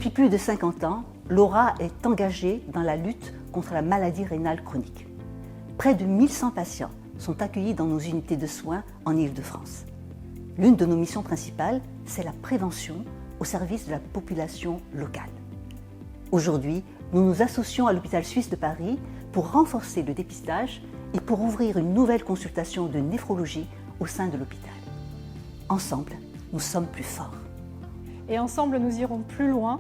Depuis plus de 50 ans, Laura est engagée dans la lutte contre la maladie rénale chronique. Près de 1100 patients sont accueillis dans nos unités de soins en Île-de-France. L'une de nos missions principales, c'est la prévention au service de la population locale. Aujourd'hui, nous nous associons à l'hôpital suisse de Paris pour renforcer le dépistage et pour ouvrir une nouvelle consultation de néphrologie au sein de l'hôpital. Ensemble, nous sommes plus forts. Et ensemble, nous irons plus loin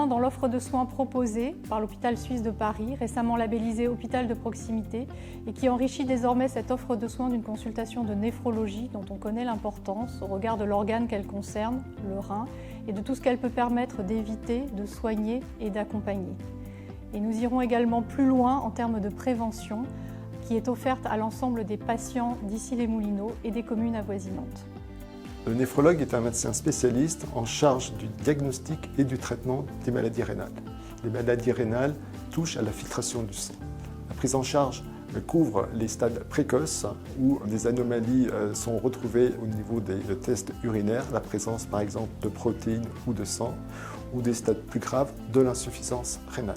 dans l'offre de soins proposée par l'hôpital suisse de Paris, récemment labellisé hôpital de proximité, et qui enrichit désormais cette offre de soins d'une consultation de néphrologie dont on connaît l'importance au regard de l'organe qu'elle concerne, le rein, et de tout ce qu'elle peut permettre d'éviter, de soigner et d'accompagner. Et nous irons également plus loin en termes de prévention, qui est offerte à l'ensemble des patients d'Issy-les-Moulineaux et des communes avoisinantes. Le néphrologue est un médecin spécialiste en charge du diagnostic et du traitement des maladies rénales. Les maladies rénales touchent à la filtration du sang. La prise en charge couvre les stades précoces où des anomalies sont retrouvées au niveau des tests urinaires, la présence par exemple de protéines ou de sang, ou des stades plus graves de l'insuffisance rénale.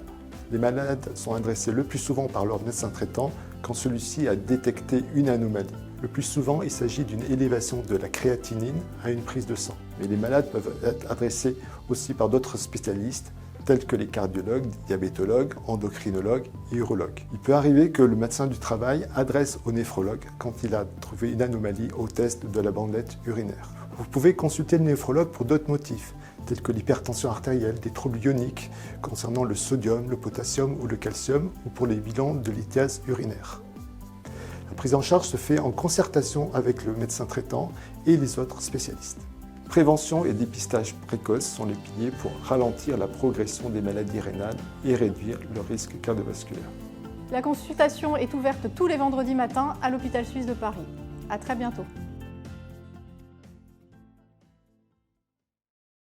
Les malades sont adressés le plus souvent par leur médecin traitant quand celui-ci a détecté une anomalie. Le plus souvent, il s'agit d'une élévation de la créatinine à une prise de sang. Mais les malades peuvent être adressés aussi par d'autres spécialistes tels que les cardiologues, diabétologues, endocrinologues et urologues. Il peut arriver que le médecin du travail adresse au néphrologue quand il a trouvé une anomalie au test de la bandelette urinaire. Vous pouvez consulter le néphrologue pour d'autres motifs, tels que l'hypertension artérielle, des troubles ioniques concernant le sodium, le potassium ou le calcium, ou pour les bilans de lithiase urinaire. La prise en charge se fait en concertation avec le médecin traitant et les autres spécialistes. Prévention et dépistage précoce sont les piliers pour ralentir la progression des maladies rénales et réduire le risque cardiovasculaire. La consultation est ouverte tous les vendredis matins à l'hôpital suisse de Paris. À très bientôt.